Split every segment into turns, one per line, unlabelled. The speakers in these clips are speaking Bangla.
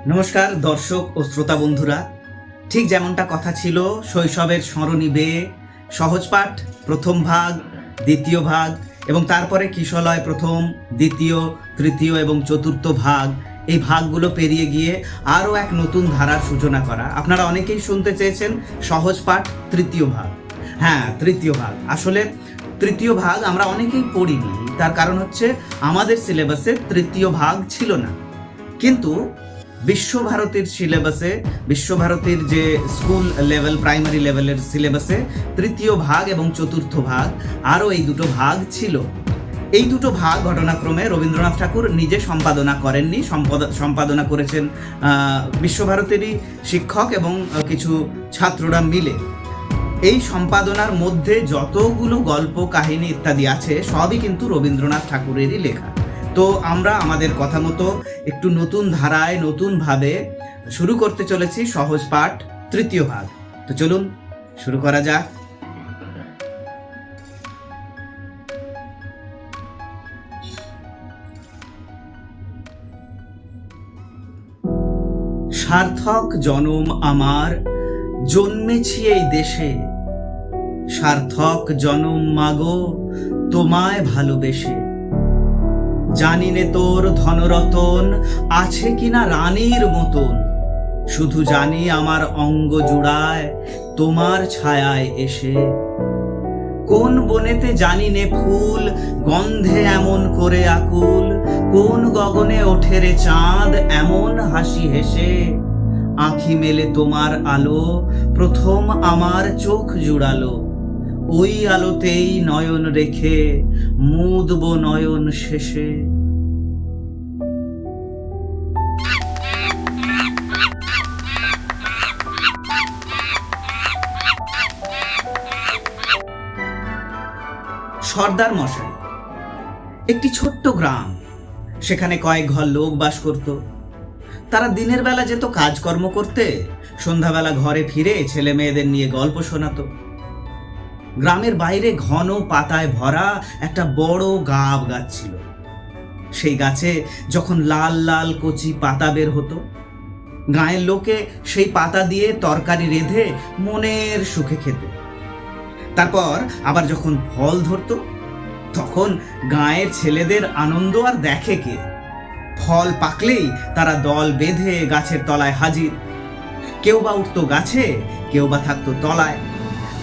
নমস্কার দর্শক ও শ্রোতা বন্ধুরা। ঠিক যেমনটা কথা ছিল, শৈশবের স্মরণী বেয়ে সহজ পাঠ প্রথম ভাগ, দ্বিতীয় ভাগ এবং তারপরে কিশলয় প্রথম, দ্বিতীয়, তৃতীয় এবং চতুর্থ ভাগ, এই ভাগগুলো পেরিয়ে গিয়ে আরও এক নতুন ধারার সূচনা করা। আপনারা অনেকেই শুনতে চেয়েছেন সহজ পাঠ তৃতীয় ভাগ। হ্যাঁ, তৃতীয় ভাগ। আসলে তৃতীয় ভাগ আমরা অনেকেই পড়িনি, তার কারণ হচ্ছে আমাদের সিলেবাসে তৃতীয় ভাগ ছিল না। কিন্তু বিশ্বভারতীর সিলেবাসে, বিশ্বভারতীর যে স্কুল লেভেল, প্রাইমারি লেভেলের সিলেবাসে তৃতীয় ভাগ এবং চতুর্থ ভাগ, আরও এই দুটো ভাগ ছিল। এই দুটো ভাগ ঘটনাক্রমে রবীন্দ্রনাথ ঠাকুর নিজে সম্পাদনা করেননি, সম্পাদনা করেছেন বিশ্বভারতীরই শিক্ষক এবং কিছু ছাত্ররা মিলে। এই সম্পাদনার মধ্যে যতগুলো গল্প, কাহিনী ইত্যাদি আছে সবই কিন্তু রবীন্দ্রনাথ ঠাকুরেরই লেখা। তো আমরা আমাদের কথা মতো একটু নতুন ধারায়, নতুনভাবে শুরু করতে চলেছি সহজ পাঠ তৃতীয় ভাগ। তো চলুন শুরু করা যাক। সার্থক জনম আমার, জন্মেছি এই দেশে। সার্থক জনম মাগো, তোমায় ভালোবেসে। জানি নে তোর ধনরতন আছে কিনা রানীর মতন, শুধু জানি আমার অঙ্গ জুড়ায় তোমার ছায়ায় এসে। কোন বনেতে জানি নে ফুল গন্ধে এমন করে আকুল, কোন গগনে ওঠে রে চাঁদ এমন হাসি হেসে। আঁখি মেলে তোমার আলো প্রথম আমার চোখ জুড়ালো, ওই আলোতেই নয়ন রেখে মুদব নয়ন শেষে। সর্দার মশাই। একটি ছোট্ট গ্রাম, সেখানে কয়েক ঘর লোক বাস করত। তারা দিনের বেলা যেত কাজকর্ম করতে, সন্ধ্যাবেলা ঘরে ফিরে ছেলে মেয়েদের নিয়ে গল্প শোনাতো। গ্রামের বাইরে ঘন পাতায় ভরা একটা বড় গাব গাছ ছিল। সেই গাছে যখন লাল লাল কচি পাতা বের হতো, গাঁয়ের লোকে সেই পাতা দিয়ে তরকারি রেঁধে মনের সুখে খেত। তারপর আবার যখন ফল ধরতো, তখন গাঁয়ের ছেলেদের আনন্দ আর দেখে কে। ফল পাকলেই তারা দল বেঁধে গাছের তলায় হাজির। কেউ বা উঠতো গাছে, কেউ বা থাকতো তলায়।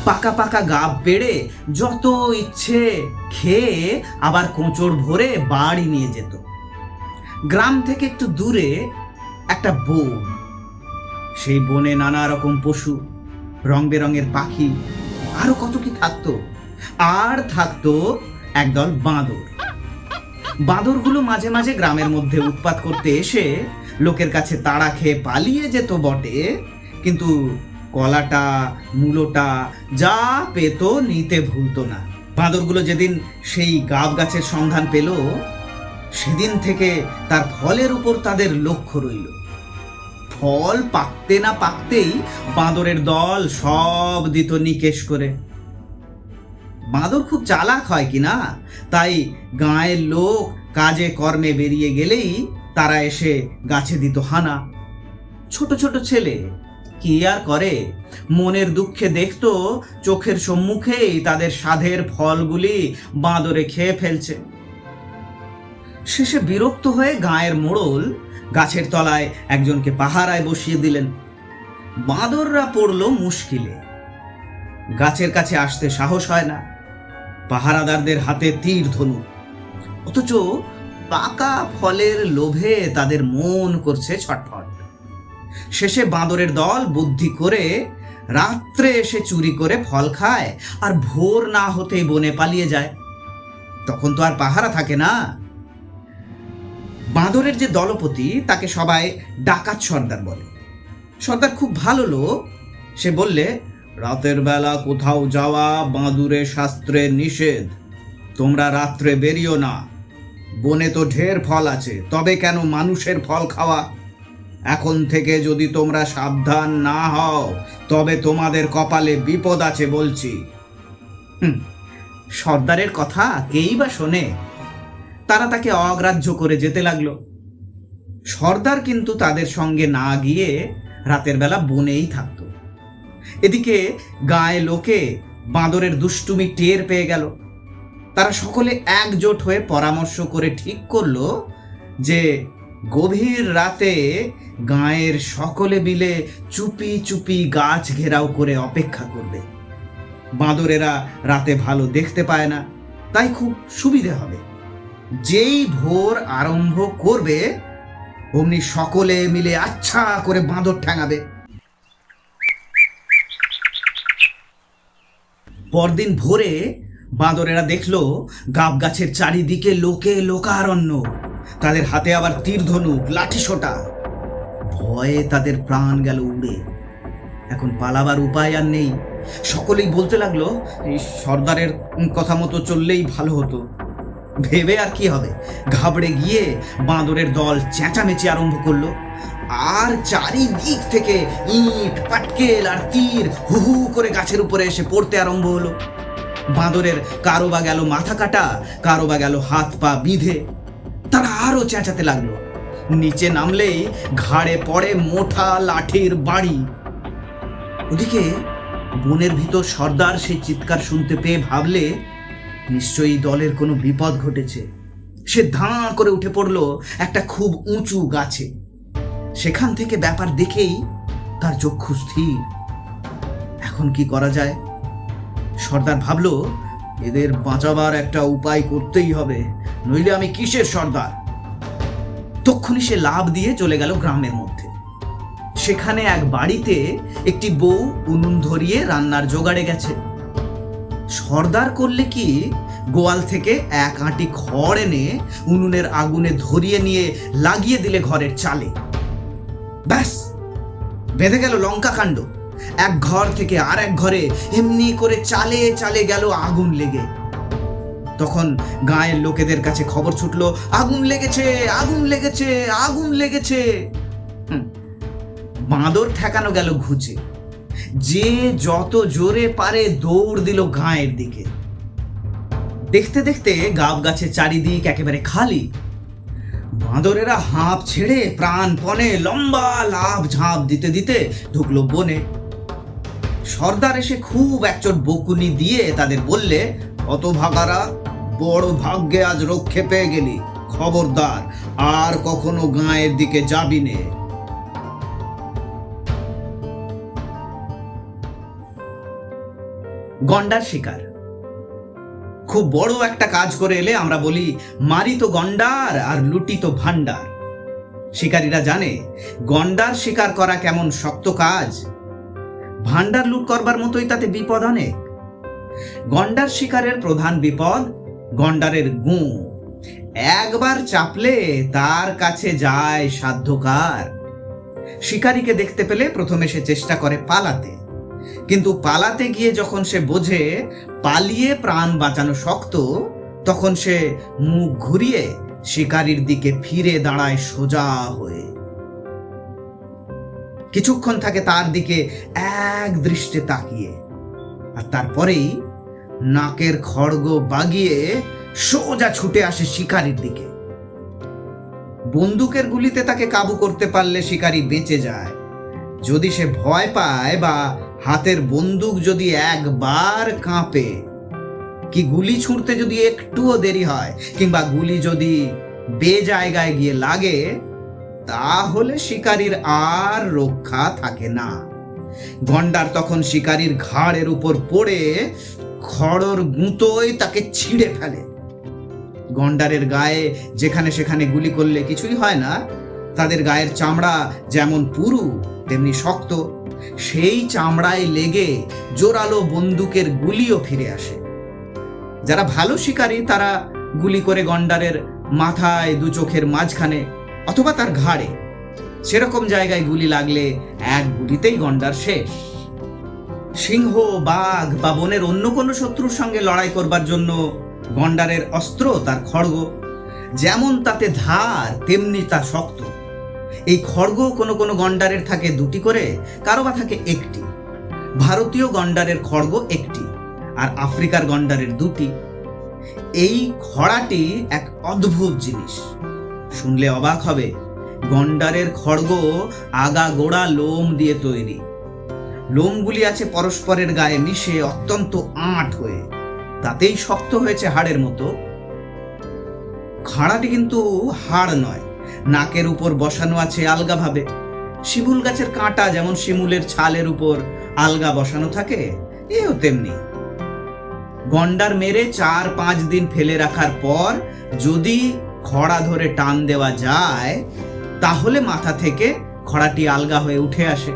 পাকা পাকা গাব পেড়ে যত ইচ্ছে খেয়ে আবার কোঁচড় ভরে বাড়ি নিয়ে যেত। গ্রাম থেকে একটু দূরে একটা বন, সেই বনে নানা রকম পশু, রং বেরঙের পাখি, আরো কত কি থাকতো। আর থাকতো একদল বাঁদর। বাঁদরগুলো মাঝে মাঝে গ্রামের মধ্যে উৎপাত করতে এসে লোকের কাছে তাড়া খেয়ে পালিয়ে যেত বটে, কিন্তু কলাটা, মূলোটা যা পেত নিতে ভুলতো না। বাঁদরগুলো যেদিন সেই গাব গাছের সন্ধান পেল, সেদিন থেকে তার ফলের উপর তাদের লক্ষ্য রইল। ফল পাকতে না পাকতেই বাঁদরের দল সব দিত নিকেশ করে। বাঁদর খুব চালাক হয় কিনা, তাই গাঁয়ের লোক কাজে কর্মে বেরিয়ে গেলেই তারা এসে গাছে দিত হানা। ছোট ছোট ছেলে কি আর করে, মনের দুঃখে দেখতো চোখের সম্মুখেই তাদের সাধের ফলগুলি বাঁদরে খেয়ে ফেলছে। শেষে বিরক্ত হয়ে গাঁয়ের মোড়ল গাছের তলায় একজনকে পাহারায় বসিয়ে দিলেন। বাঁদররা পড়ল মুশকিলে, গাছের কাছে আসতে সাহস হয় না। পাহারাদারদের হাতে তীর ধনুক, অথচ পাকা ফলের লোভে তাদের মন করছে ছটফট। শেষে বাঁদরের দল বুদ্ধি করে রাত্রে এসে চুরি করে ফল খায়, আর ভোর না হতেই বনে পালিয়ে যায়। তখন তো আর পাহারা থাকে না। বাঁদরের যে দলপতি, তাকে সবাই ডাকাত সর্দার বলে। সর্দার খুব ভালো লোক। সে বললে, রাতের বেলা কোথাও যাওয়া বাঁদুরে শাস্ত্রে নিষেধ। তোমরা রাত্রে বেরিও না। বনে তো ঢের ফল আছে, তবে কেন মানুষের ফল খাওয়া? এখন থেকে যদি তোমরা সাবধান না হও, তবে তোমাদের কপালে বিপদ আছে বলছি। সর্দারের কথা কেই বা শোনে? তারা তাকে অগ্রাহ্য করে যেতে লাগলো। সর্দার কিন্তু তাদের সঙ্গে না গিয়ে রাতের বেলা বনেই থাকত। এদিকে গায়ে লোকে বাঁদরের দুষ্টুমি টের পেয়ে গেল। তারা সকলে একজোট হয়ে পরামর্শ করে ঠিক করলো যে গভীর রাতে গাঁয়ের সকলে মিলে চুপি চুপি গাছ ঘেরাও করে অপেক্ষা করবে। বাঁদরেরা রাতে ভালো দেখতে পায় না, তাই খুব সুবিধে হবে। যেই ভোর আরম্ভ করবে অমনি সকলে মিলে আচ্ছা করে বাঁদর ঠ্যাঙাবে। পরদিন ভোরে বাঁদরেরা দেখলো গাব গাছের চারিদিকে লোকে লোকারণ্য, তাদের হাতে আবার তীর ধনুক, লাঠি সোটা। ভয়ে তাদের প্রাণ গেল উড়ে। এখন পালাবার উপায় আর নেই। সকলেই বলতে লাগলো এই সর্দারের কথা মতো চললেই ভালো হতো। ভেবে আর কি হবে, ঘাবড়ে গিয়ে বাঁদরের দল চেঁচামেচি আরম্ভ করলো। আর চারিদিক থেকে ইট, পাটকেল আর তীর হু হু করে গাছের উপরে এসে পড়তে আরম্ভ হলো। বাঁদরের কারো বা গেল মাথা কাটা, কারো বা গেল হাত পা বিঁধে। তারা আরো চেঁচাতে লাগলো। নিচে নামলেই ঘাড়ে পড়ে মোটা লাঠির বাড়ি। ওদিকে বনের ভিতর সর্দার সেই চিৎকার শুনতে পেয়ে ভাবলে নিশ্চয়ই দলের কোনো বিপদ ঘটেছে। সে ধাঁ করে উঠে পড়লো একটা খুব উঁচু গাছে। সেখান থেকে ব্যাপার দেখেই তার চক্ষু স্থির। এখন কি করা যায়? সর্দার ভাবলো এদের বাঁচাবার একটা উপায় করতেই হবে, নইলে আমি কিসের সর্দার। তক্ষুনি সে লাফ দিয়ে চলে গেল গ্রামের মধ্যে। সেখানে এক বাড়িতে একটি বউ উনুন ধরিয়ে রান্নার জোগাড়ে গেছে। সর্দার করলে কি, গোয়াল থেকে এক আঁটি খড় এনে উনুনের আগুনে ধরিয়ে নিয়ে লাগিয়ে দিলে ঘরের চালে। ব্যাস, বেঁধে গেল লঙ্কা কাণ্ড। এক ঘর থেকে আর এক ঘরে এমনি করে চালে চালে গেল আগুন লেগে। তখন গাঁয়ের লোকেদের কাছে খবর ছুটলো, আগুন লেগেছে, আগুন লেগেছে, আগুন লেগেছে। বাঁদর ঠেকানো গেল ঘুচে। যে যত জোরে পারে দৌড় দিল গাঁয়ের দিকে। দেখতে দেখতে গাব গাছের চারিদিক একেবারে খালি। বাঁদরেরা হাঁপ ছেড়ে প্রাণপণে লম্বা লাফ ঝাঁপ দিতে দিতে ঢুকলো বনে। সর্দার এসে খুব একচোট বকুনি দিয়ে তাদের বললে, হতভাগারা, বড় ভাগ্যে আজ রক্ষে পেয়ে গেলি। খবরদার আর কখনো গাঁয়ের দিকে যাবি নে। গন্ডার শিকার। খুব বড় একটা কাজ করে এলে আমরা বলি, মারি তো গন্ডার আর লুটি তো ভান্ডার। শিকারীরা জানে গন্ডার শিকার করা কেমন শক্ত কাজ। ভান্ডার লুট করবার মতোই তাতে বিপদ অনেক। গন্ডার শিকারের প্রধান বিপদ গন্ডারের গু। একবার চাপলে তার কাছে যায় সাধ্যকার। শিকারীকে দেখতে পেলে প্রথমে সে চেষ্টা করে পালাতে, কিন্তু পালাতে গিয়ে যখন সে বোঝে পালিয়ে প্রাণ বাঁচানো শক্ত, তখন সে মুখ ঘুরিয়ে শিকারীর দিকে ফিরে দাঁড়ায় সোজা হয়ে। কিছুক্ষণ থাকে তার দিকে এক দৃষ্টে তাকিয়ে, আর তারপরেই নাকের খড়গ বাগিয়ে সোজা ছুটে আসে শিকারীর দিকে। বন্দুকের গুলিতে তাকে কাবু করতে পারলে শিকারী বেঁচে যায়। যদি সে ভয় পায় বা হাতের বন্দুক যদি একবার কাঁপে, কি গুলি ছুঁড়তে যদি একটুও দেরি হয়, কিংবা গুলি যদি বেজায়গায় গিয়ে লাগে, তাহলে শিকারীর আর রক্ষা থাকে না। গন্ডার তখন শিকারীর ঘাড়ের উপর পড়ে খড়র গুঁতোয় তাকে ছিঁড়ে ফেলে। গন্ডারের গায়ে যেখানে সেখানে গুলি করলে কিছুই হয় না। তাদের গায়ের চামড়া যেমন পুরু তেমনি শক্ত। সেই চামড়ায় লেগে জোরালো বন্দুকের গুলিও ফিরে আসে। যারা ভালো শিকারী তারা গুলি করে গন্ডারের মাথায়, দু চোখের মাঝখানে অথবা তার ঘাড়ে, সেরকম জায়গায় গুলি লাগলে এক গুলিতেই গন্ডার শেষ। সিংহ, বাঘ বা বনের অন্য কোনো শত্রুর সঙ্গে লড়াই করবার জন্য গন্ডারের অস্ত্র তার খড়গ। যেমন তাতে ধার তেমনি তা শক্ত। এই খড়গ কোনো কোনো গন্ডারের থাকে দুটি করে, কারো বা থাকে একটি। ভারতীয় গন্ডারের খড়গ একটি আর আফ্রিকার গন্ডারের দুটি। এই খড়াটি এক অদ্ভুত জিনিস। শুনলে অবাক হবে, গন্ডারের খড়গ আগা গোড়া লোম দিয়ে তৈরি। লোমগুলি আছে পরস্পরের গায়ে মিশে অত্যন্ত আঁট হয়ে, তাতেই শক্ত হয়েছে হাড়ের মতো। খাড়াটি কিন্তু হাড় নয়, নাকের উপর বসানো আছে আলগাভাবে। শিমুল গাছের কাঁটা যেমন শিমুলের ছালের উপর আলগা বসানো থাকে, এও তেমনি। গন্ডার মেরে 4-5 দিন ফেলে রাখার পর যদি খড়া ধরে টান দেওয়া যায়, তাহলে মাথা থেকে খড়াটি আলগা হয়ে উঠে আসে।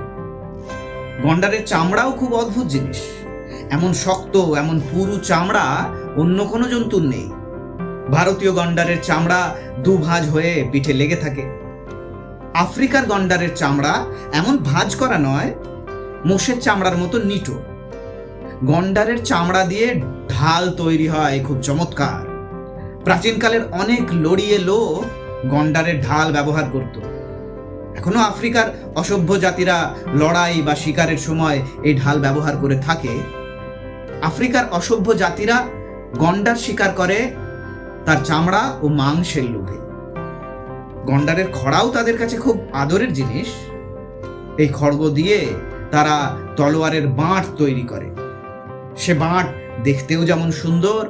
গন্ডারের চামড়াও খুব অদ্ভুত জিনিস। এমন শক্ত, এমন পুরু চামড়া অন্য কোনো জন্তুর নেই। ভারতীয় গন্ডারের চামড়া দুভাঁজ হয়ে পিঠে লেগে থাকে। আফ্রিকার গন্ডারের চামড়া এমন ভাঁজ করা নয়, মোষের চামড়ার মতো নিটো। গন্ডারের চামড়া দিয়ে ঢাল তৈরি হয় খুব চমৎকার। প্রাচীনকালের অনেক লড়িয়ে লোক গন্ডারের ঢাল ব্যবহার করত। এখনো আফ্রিকার অসভ্য জাতিরা লড়াই বা শিকারের সময় এই ঢাল ব্যবহার করে থাকে। আফ্রিকার অসভ্য জাতিরা গন্ডার শিকার করে তার চামড়া ও মাংসের লোভে। গন্ডারের খড়াও তাদের কাছে খুব আদরের জিনিস। এই খড়গ দিয়ে তারা তলোয়ারের বাঁট তৈরি করে। সে বাঁট দেখতেও যেমন সুন্দর,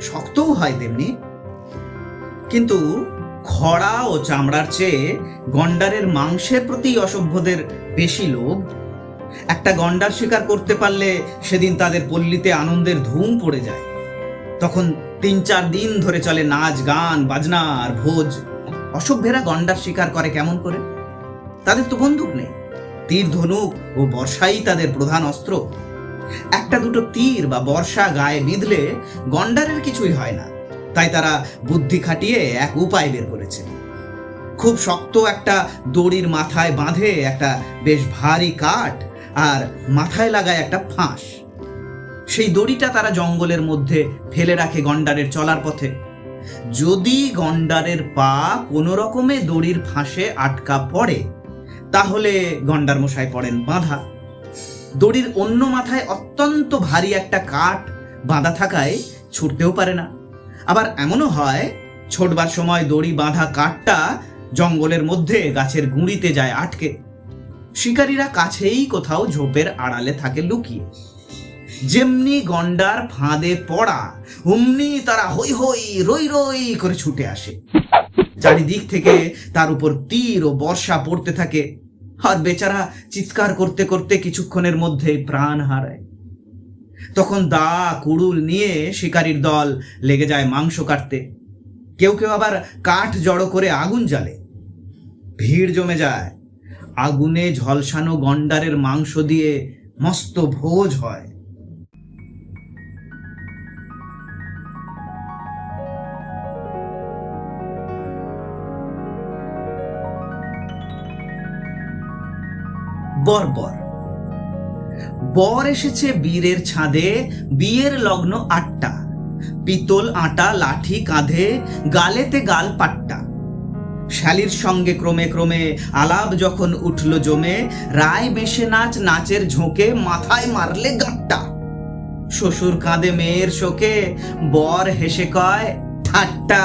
শক্তও হয় তেমনি। কিন্তু খড়া ও চামড়ার চেয়ে গন্ডারের মাংসের প্রতি অসভ্যদের বেশি লোভ। একটা গন্ডার শিকার করতে পারলে সেদিন তাদের পল্লীতে আনন্দের ধুম পড়ে যায়। তখন 3-4 দিন ধরে চলে নাচ, গান, বাজনা আর ভোজ। অসভ্যেরা গন্ডার শিকার করে কেমন করে? তাদের তো বন্দুক নেই, তীর, ধনুক ও বর্ষাই তাদের প্রধান অস্ত্র। একটা দুটো তীর বা বর্ষা গায়ে বিঁধলে গন্ডারের কিছুই হয় না। তাই তারা বুদ্ধি খাটিয়ে এক উপায় বের করেছে। খুব শক্ত একটা দড়ির মাথায় বাঁধে একটা বেশ ভারী কাঠ, আর মাথায় লাগায় একটা ফাঁস। সেই দড়িটা তারা জঙ্গলের মধ্যে ফেলে রাখে গন্ডারের চলার পথে। যদি গন্ডারের পা কোনো রকমে দড়ির ফাঁসে আটকা পড়ে, তাহলে গন্ডার মশাই পড়েন বাঁধা। দড়ির অন্য মাথায় অত্যন্ত ভারী একটা কাঠ বাঁধা থাকায় ছুটতেও পারে না। আবার এমনও হয়, ছোটবার সময় দড়ি বাঁধা কাঠটা জঙ্গলের মধ্যে গাছের গুঁড়িতে যায় আটকে। শিকারীরা কাছেই কোথাও ঝোপের আড়ালে থাকে লুকিয়ে। যেমনি গন্ডার ফাঁদে পড়া, অমনি তারা হই হই রই রই করে ছুটে আসে। চারিদিক থেকে তার উপর তীর ও বর্ষা পড়তে থাকে, আর বেচারা চিৎকার করতে করতে কিছুক্ষণের মধ্যে প্রাণ হারায়। তখন দা কুড়ুল নিয়ে শিকারীর দল লেগে যায় মাংস কাটতে। কেউ কেউ আবার কাঠ জড়ো করে আগুন জ্বালে। ভিড় জমে যায়। আগুনে ঝলসানো গন্ডারের মাংস দিয়ে মস্ত ভোজ হয়। বর্বর। বর এসেছে বীরের ছাদে, বিয়ের লগ্ন 8টা। পিতল আটা লাঠি কাঁধে, গালেতে গাল পাট্টা। শালির সঙ্গে ক্রমে ক্রমে আলাপ যখন উঠল জমে, রায় বেশে নাচ নাচের ঝোঁকে, মাথায় মারলে গাঁটটা। শ্বশুর কাঁদে মেয়ের শোকে, বর হেসে কয় ঠাট্টা।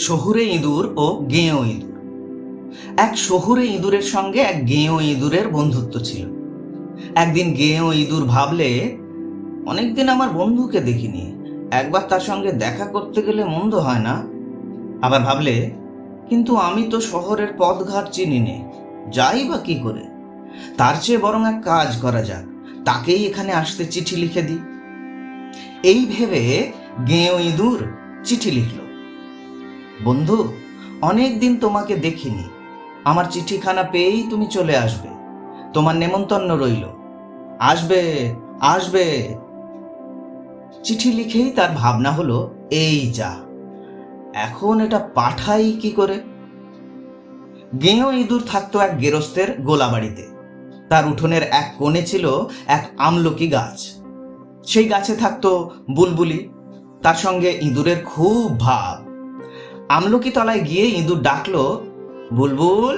শহুরে ইঁদুর ও গেঁয়ো ইঁদুর। এক শহুরে ইঁদুরের সঙ্গে এক গেঁয়ো ইঁদুরের বন্ধুত্ব ছিল। একদিন গেঁয়ো ইঁদুর ভাবলে, অনেকদিন আমার বন্ধুকে দেখিনি, একবার তার সঙ্গে দেখা করতে গেলে মন্দ হয় না। আবার ভাবলে, কিন্তু আমি তো শহরের পথঘাট চিনি নে, যাই বা কি করে? তার চেয়ে বরং এক কাজ করা যাক, তাকেই এখানে আসতে চিঠি লিখে দিই। এই ভেবে গেঁয়ো ইঁদুর চিঠি লিখল। বন্ধু, অনেক দিন তোমাকে দেখিনি, আমার চিঠিখানা পেয়েই তুমি চলে আসবে, তোমার নেমন্তন্ন রইল, আসবে আসবে। চিঠি লিখেই তার ভাবনা হলো, এই যা, এখন এটা পাঠাই কি করে? গেঁয়ো ইঁদুর থাকতো এক গেরস্তের গোলাবাড়িতে। তার উঠোনের এক কোণে ছিল এক আমলকি গাছ। সেই গাছে থাকতো বুলবুলি, তার সঙ্গে ইঁদুরের খুব ভাব। আমলকি তলায় গিয়ে ইঁদুর ডাকলো, বুলবুল,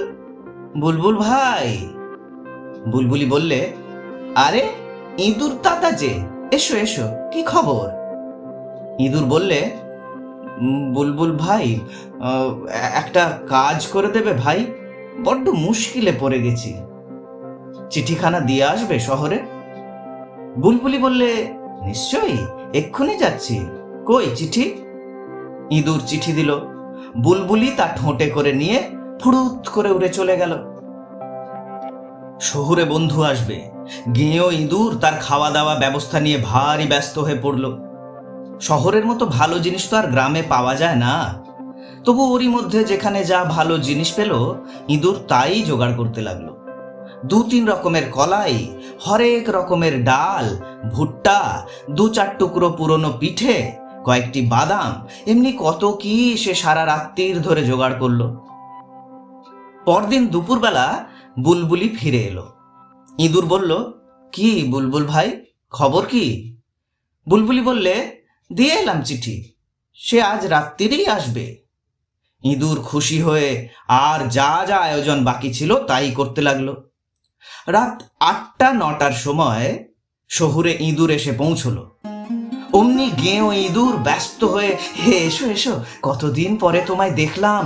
বুলবুল ভাই। বুলবুলি বললে, আরে ইঁদুর দাদা যে, এসো এসো, কি খবর? ইঁদুর বললে, বুলবুল ভাই, একটা কাজ করে দেবে ভাই, বড্ড মুশকিলে পড়ে গেছি। চিঠিখানা দিয়ে আসবে শহরে? বুলবুলি বললে, নিশ্চয়ই, এক্ষুনি যাচ্ছি। কই চিঠি? ইঁদুর চিঠি দিল। বুলবুলি তা ঠোঁটে করে নিয়ে ফুরুত করে উড়ে চলে গেল। শহুরে বন্ধু আসবে, গেঁয়ো ইঁদুর তার খাওয়া দাওয়া ব্যবস্থা নিয়ে ভারী ব্যস্ত হয়ে পড়ল। শহরের মতো ভালো জিনিস তো আর গ্রামে পাওয়া যায় না। তবু ওরই মধ্যে যেখানে যা ভালো জিনিস পেল, ইঁদুর তাই জোগাড় করতে লাগলো। 2-3 রকমের কলাই, হরেক রকমের ডাল, ভুট্টা, 2-4 টুকরো পুরনো পিঠে, কয়েকটি বাদাম, এমনি কত কি সে সারা রাত্রির ধরে জোগাড় করলো। পরদিন দুপুরবেলা বুলবুলি ফিরে এলো। ইঁদুর বলল, কি বুলবুল ভাই, খবর কি? বুলবুলি বললে, দিয়ে এলাম চিঠি, সে আজ রাত্রিরেই আসবে। ইঁদুর খুশি হয়ে আর যা যা আয়োজন বাকি ছিল তাই করতে লাগলো। রাত 8টা-9টার সময় শহুরে ইঁদুর এসে পৌঁছলো। অমনি গেঁয়ো ইঁদুর ব্যস্ত হয়ে, হে এসো এসো, কতদিন পরে তোমায় দেখলাম,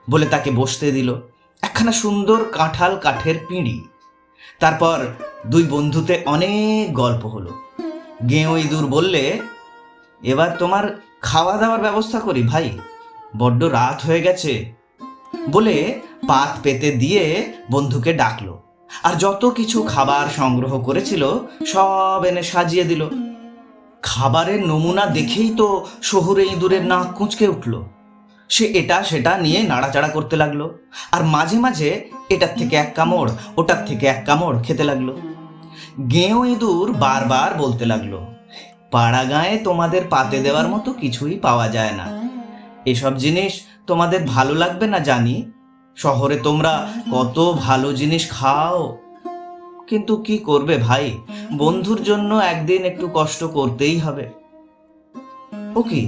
বলে তাকে বসতে দিল। একখানা সুন্দর কাঁঠাল কাঠের পিঁড়ি। তারপর দুই বন্ধুতে অনেক গল্প হলো। গেঁয়ো ইঁদুর বললে, এবার তোমার খাওয়া দাওয়ার ব্যবস্থা করি ভাই, বড্ড রাত হয়ে গেছে, বলে পাত পেতে দিয়ে বন্ধুকে ডাকলো, আর যত কিছু খাবার সংগ্রহ করেছিল সব এনে সাজিয়ে দিল। খাবারের নমুনা দেখেই তো শহুরে ইঁদুরের নাক কুঁচকে উঠল। সে এটা সেটা নিয়ে নাড়াচাড়া করতে লাগলো, আর মাঝে মাঝে এটার থেকে এক কামড়, ওটার থেকে এক কামড় খেতে লাগলো। গেঁয়ো ইঁদুর বারবার বলতে লাগলো, পাড়া গাঁয়ে তোমাদের পাতে দেওয়ার মতো কিছুই পাওয়া যায় না। এসব জিনিস তোমাদের ভালো লাগবে না জানি, শহরে তোমরা কত ভালো জিনিস খাও, কিন্তু কি করবে ভাই, বন্ধুর জন্য একদিন একটু কষ্ট করতেই হবে। ও কি,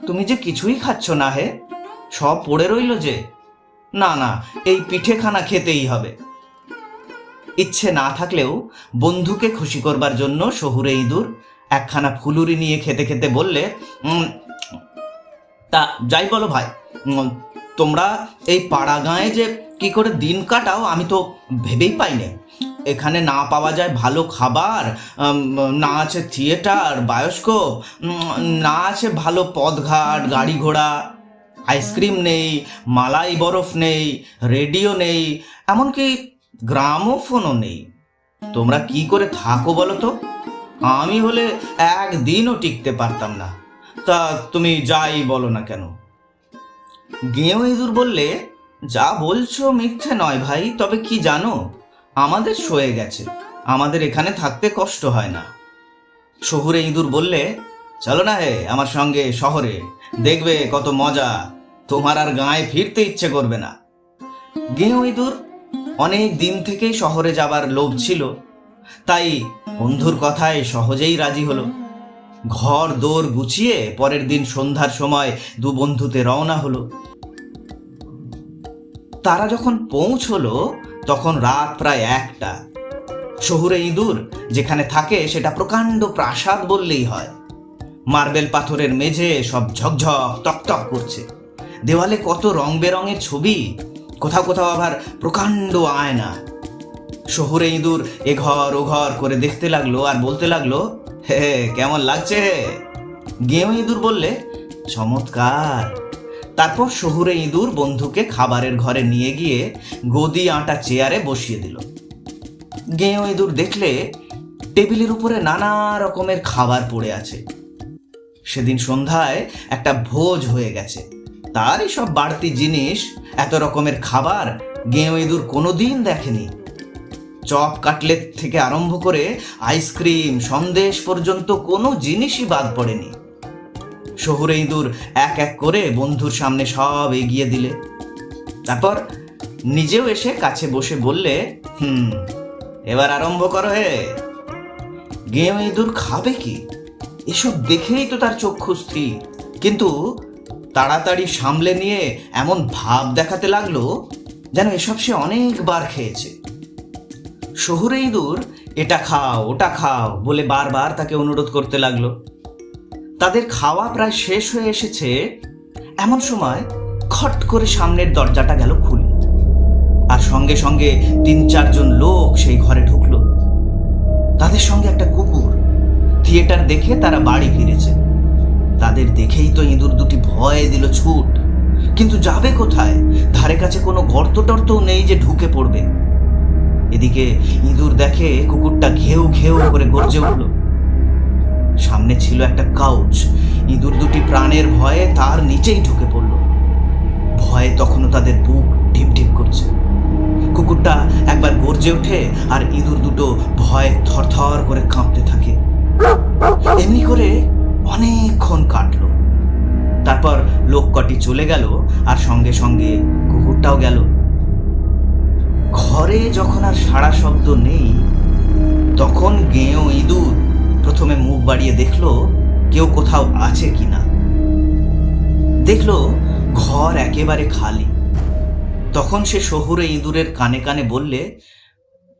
তুমি যে কিছুই খাচ্ছ না হে, সব পড়ে রইল যে? না না, এই পিঠেখানা খেতেই হবে। ইচ্ছে না থাকলেও বন্ধুকে খুশি করবার জন্য শহুরে ইঁদুর একখানা ফুলুরি নিয়ে খেতে খেতে বললে, তা যাই বলো ভাই, তোমরা এই পাড়া গাঁয়ে যে কি করে দিন কাটাও আমি তো ভেবেই পাইনি। এখানে না পাওয়া যায় ভালো খাবার, না আছে থিয়েটার, বায়োস্কোপ, না আছে ভালো পথঘাট, গাড়ি ঘোড়া, আইসক্রিম নেই, মালাই বরফ নেই, রেডিও নেই, এমনকি গ্রামোফোনও নেই। তোমরা কি করে থাকো বলো তো? আমি হলে একদিনও টিকতে পারতাম না, তা তুমি যাই বলো না কেন। গেঁয়ো ইঁদুর বললে, যা বলছো মিথ্যে নয় ভাই, তবে কি জানো, আমাদের সয়ে গেছে, আমাদের এখানে থাকতে কষ্ট হয় না। শহুরে ইঁদুর বললে, চলো না হে আমার সঙ্গে শহরে, দেখবে কত মজা, তোমার আর গাঁয়ে ফিরতে ইচ্ছে করবে না। গেঁয়ো ইঁদুর অনেক দিন থেকেই শহরে যাবার লোভ ছিল, তাই বন্ধুর কথায় সহজেই রাজি হলো। ঘর দোর গুছিয়ে পরের দিন সন্ধ্যার সময় দু বন্ধুতে রওনা হলো। তারা যখন পৌঁছলো তখন রাত প্রায় 1টা। শহুরে ইঁদুর যেখানে থাকে সেটা প্রকাণ্ড প্রাসাদ বললেই হয়। মার্বেল পাথরের মেঝে সব ঝকঝক তকতক করছে, দেওয়ালে কত রং বেরঙের ছবি, কোথাও কোথাও আবার প্রকাণ্ড আয়না। শহুরে ইঁদুর এ ঘর ও ঘর করে দেখতে লাগলো আর বলতে লাগলো, হে কেমন লাগছে? গেঁয়ো ইঁদুর বললে, চমৎকার। তারপর শহুরে ইঁদুর বন্ধুকে খাবারের ঘরে নিয়ে গিয়ে গদি আঁটা চেয়ারে বসিয়ে দিল। গেঁয়ো ইঁদুর দেখলে টেবিলের উপরে নানা রকমের খাবার পড়ে আছে। সেদিন সন্ধ্যায় একটা ভোজ হয়ে গেছে, তারই সব বাড়তি জিনিস, এত রকমের খাবার গেঁয়ো ইঁদুর কোনোদিন দেখেনি। চপ কাটলেট থেকে আরম্ভ করে আইসক্রিম সন্দেশ পর্যন্ত কোনো জিনিসই বাদ পড়েনি। শহুরে ইঁদুর এক এক করে বন্ধুর সামনে সব এগিয়ে দিলে, তারপর নিজেও এসে কাছে বসে বললে, এবার আরম্ভ করো হে। গেঁয়ো ইঁদুর খাবে কি, এসব দেখেই তো তার চক্ষু স্থির, কিন্তু তাড়াতাড়ি সামলে নিয়ে এমন ভাব দেখাতে লাগলো যেন এসব সে অনেকবার খেয়েছে। শহুরে ইঁদুর এটা খাও ওটা খাও বলে বারবার তাকে অনুরোধ করতে লাগলো। তাদের খাওয়া প্রায় শেষ হয়ে এসেছে, এমন সময় খট করে সামনের দরজাটা গেল খুলে, আর সঙ্গে সঙ্গে ৩-৪ জন লোক সেই ঘরে ঢুকলো। তাদের সঙ্গে একটা কুকুর। থিয়েটার দেখে তারা বাড়ি ফিরেছে। তাদের দেখেই তো ইঁদুর দুটি ভয় দিল ছুট, কিন্তু যাবে কোথায়? ধারে কাছে কোনো গর্ত টর্তও নেই যে ঢুকে পড়বে। এদিকে ইঁদুর দেখে কুকুরটা ঘেউ ঘেউ করে গর্জে উঠল। সামনে ছিল একটা কাউচ। ইঁদুর দুটি প্রাণের ভয়ে তার নিচেই ঢুকে পড়ল। ভয়ে তখনও তাদের বুক ঢিপ ঢিপ করছে। কুকুরটা একবার গর্জে ওঠে আর ইঁদুর দুটো ভয়ে থরথর করে কাঁপতে থাকে। এমনি করে অনেকক্ষণ কাটলো। তারপর লোক কটি চলে গেল আর সঙ্গে সঙ্গে কুকুরটাও গেল। ঘরে যখন আর সাড়া শব্দ নেই, তখন গেঁয়ো ইঁদুর প্রথমে মুখ বাড়িয়ে দেখলো কেউ কোথাও আছে কিনা। দেখলো ঘর একেবারে খালি। তখন সে শহুরে ইঁদুরের কানে কানে বললে,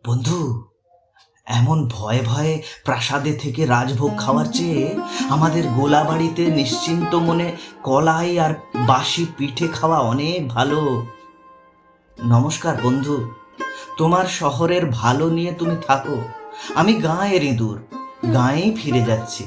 বন্ধু, এমন ভয়ে ভয়ে প্রাসাদে থেকে রাজভোগ খাওয়ার চেয়ে আমাদের গোলা বাড়িতে নিশ্চিন্ত মনে কলাই আর বাসি পিঠে খাওয়া অনেক ভালো। নমস্কার বন্ধু, তোমার শহরের ভালো নিয়ে তুমি থাকো। আমি গাঁয়ের ইঁদুর, গাঁয়েই ফিরে যাচ্ছি।